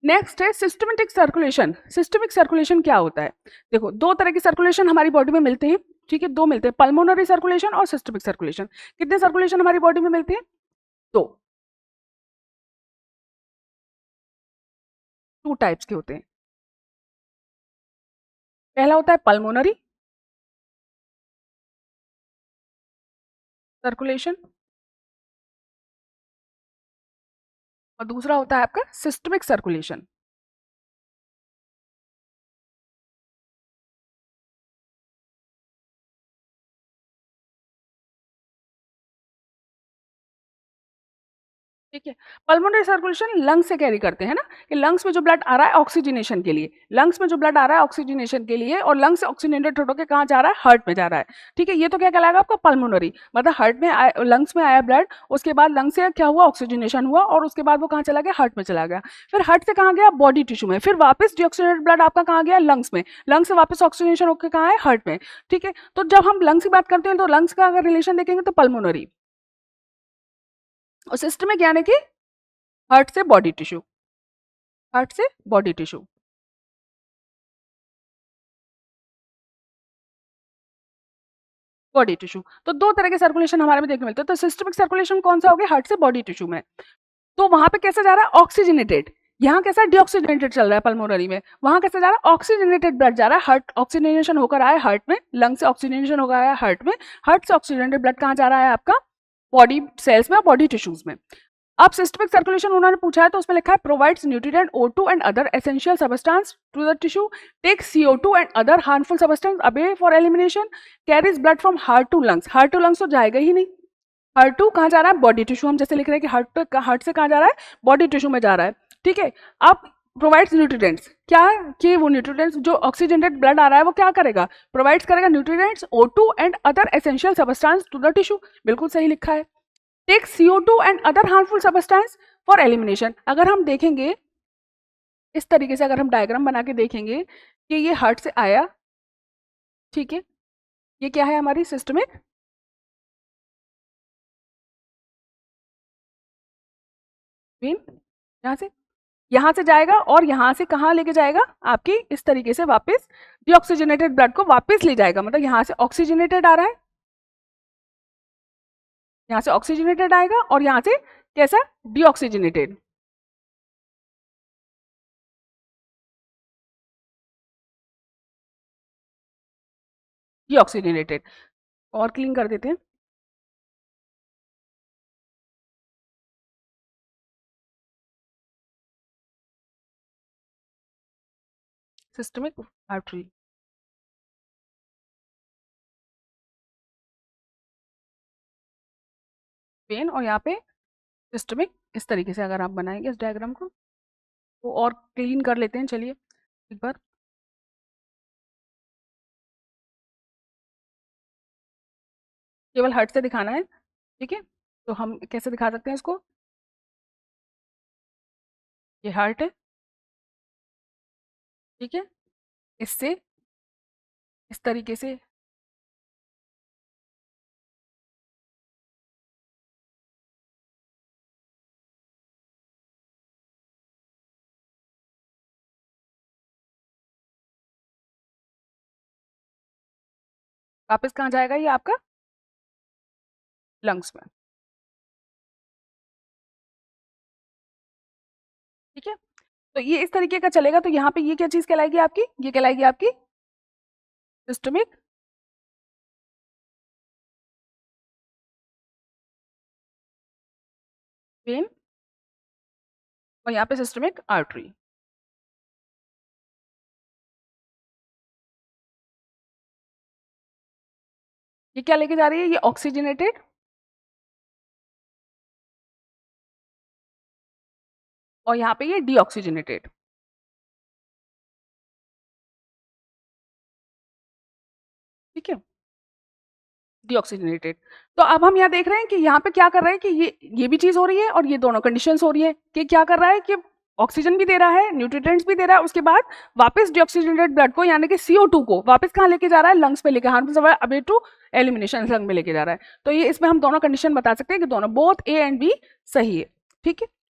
Next है systematic circulation. Systemic circulation क्या होता है? देखो, दो तरह की सर्कुलेशन हमारी बॉडी में मिलते हैं, ठीक है, दो मिलते हैं, पल्मोनरी सर्कुलेशन और सिस्टमिक सर्कुलेशन। कितने सर्कुलेशन हमारी बॉडी में मिलते हैं? दो, टू टाइप्स के होते हैं। पहला होता है पल्मोनरी सर्कुलेशन और दूसरा होता है आपका सिस्टमिक सर्कुलेशन। ठीक है, पल्मोनरी सर्कुलेशन लंग्स से कैरी करते हैं ना, कि लंग्स में जो ब्लड आ रहा है ऑक्सीजनेशन के लिए, लंग्स में जो ब्लड आ रहा है ऑक्सीजनेशन के लिए, और लंग्स से ऑक्सीजनेटेड होकर कहाँ जा रहा है? हार्ट में जा रहा है। ठीक है, ये तो क्या कहलाएगा आपका? पल्मोनरी। मतलब हार्ट में लंग्स में आया ब्लड, उसके बाद लंग्स से क्या हुआ? ऑक्सीजनेशन हुआ, और उसके बाद वो कहाँ चला गया? हार्ट में चला गया। फिर हार्ट से कहाँ गया? बॉडी टिश्यू में। फिर वापस डीऑक्सीजनेटेड ब्लड आपका कहाँ गया? लंग्स में। लंग्स से वापस ऑक्सीजनेशन होकर कहाँ है? हार्ट में। ठीक है, तो जब हम लंग्स की बात करते हैं तो लंग्स का अगर रिलेशन देखेंगे तो पल्मोनरी, और सिस्टमिक यानी कि हार्ट से बॉडी टिश्यू, हार्ट से बॉडी टिश्यू। बॉडी टिश्यू, तो दो तरह के सर्कुलेशन हमारे में देखने मिलते हैं। तो सिस्टमिक सर्कुलेशन कौन सा हो गया? हार्ट से बॉडी टिश्यू में। तो वहां पे कैसे जा रहा है? ऑक्सीजनेटेड। यहाँ कैसा डीऑक्सीजनेटेड चल रहा है पल्मोनरी में, वहां कैसे जा रहा है? ऑक्सीजनेटेड ब्लड जा रहा है, हार्ट ऑक्सीजनेशन होकर आया हार्ट में, लंग से ऑक्सीजनेशन होकर आया हार्ट में, हार्ट से ऑक्सीजनेटेड ब्लड कहाँ जा रहा है? आपका बॉडी सेल्स में और बॉडी टिश्यूज में। अब सिस्टमिक सर्कुलेशन उन्होंने पूछा है तो उसमें लिखा है provides nutrient O2 and other essential substance to the tissue, takes CO2 and other harmful substance away for elimination, carries blood from heart to lungs. Heart to lungs तो जाएगा ही नहीं, हार्ट टू कहाँ जा रहा है? Body tissue. हम जैसे लिख रहे हैं कि हार्ट से कहाँ जा रहा है? बॉडी टिश्यू में जा रहा है। ठीक है, अब प्रोवाइड्स न्यूट्रिएंट्स, क्या कि वो न्यूट्रिएंट्स जो ऑक्सीजनेटेड ब्लड आ रहा है वो क्या करेगा? प्रोवाइड्स करेगा nutrients O2 and other essential substance to the tissue. बिल्कुल सही लिखा है। Take CO2 and other harmful substance for elimination. अगर हम देखेंगे इस तरीके से, अगर हम डायग्राम बना के देखेंगे कि ये हार्ट से आया, ठीक है, ये क्या है? हमारी सिस्टमिक वेन, यहाँ से जाएगा और यहाँ से कहाँ लेके जाएगा? आपकी इस तरीके से वापस डीऑक्सीजनेटेड ब्लड को वापस ले जाएगा। मतलब यहाँ से ऑक्सीजनेटेड आ रहा है, यहाँ से ऑक्सीजनेटेड आएगा और यहाँ से कैसा? डीऑक्सीजनेटेड। डीऑक्सीजनेटेड और क्लीन कर देते हैं। सिस्टमिक आर्टरी, वेन, और यहाँ पे सिस्टमिक। इस तरीके से अगर आप बनाएंगे इस डायग्राम को तो और क्लीन कर लेते हैं। चलिए एक बार, केवल हार्ट से दिखाना है, ठीक है। तो हम कैसे दिखा सकते हैं इसको? ये हार्ट है, ठीक है, इससे इस तरीके से वापस कहाँ जाएगा? ये आपका लंग्स में, ठीक है। तो ये इस तरीके का चलेगा। तो यहाँ पे ये क्या चीज कहलाएगी आपकी? ये कहलाएगी आपकी सिस्टमिक वेन, और यहाँ पे सिस्टमिक आर्टरी। ये क्या लेके जा रही है? ये ऑक्सीजनेटेड, और यहाँ पे ये डीऑक्सीजनेटेड, ठीक है, डीऑक्सीजनेटेड। तो अब हम यहाँ देख रहे हैं कि यहाँ पे क्या कर रहे हैं कि ये भी चीज हो रही है और ये दोनों कंडीशंस हो रही है कि क्या कर रहा है कि ऑक्सीजन भी दे रहा है, न्यूट्रिएंट्स भी दे रहा है, उसके बाद वापस डीऑक्सीजनेटेड ब्लड को यानी कि CO2 को वापस कहाँ लेके जा रहा है? लंग्स पे लेके, harmful away to elimination lung में लेके जा रहा है। तो ये इसमें हम दोनों कंडीशन बता सकते हैं कि दोनों बोथ A एंड B सही है, ठीक है।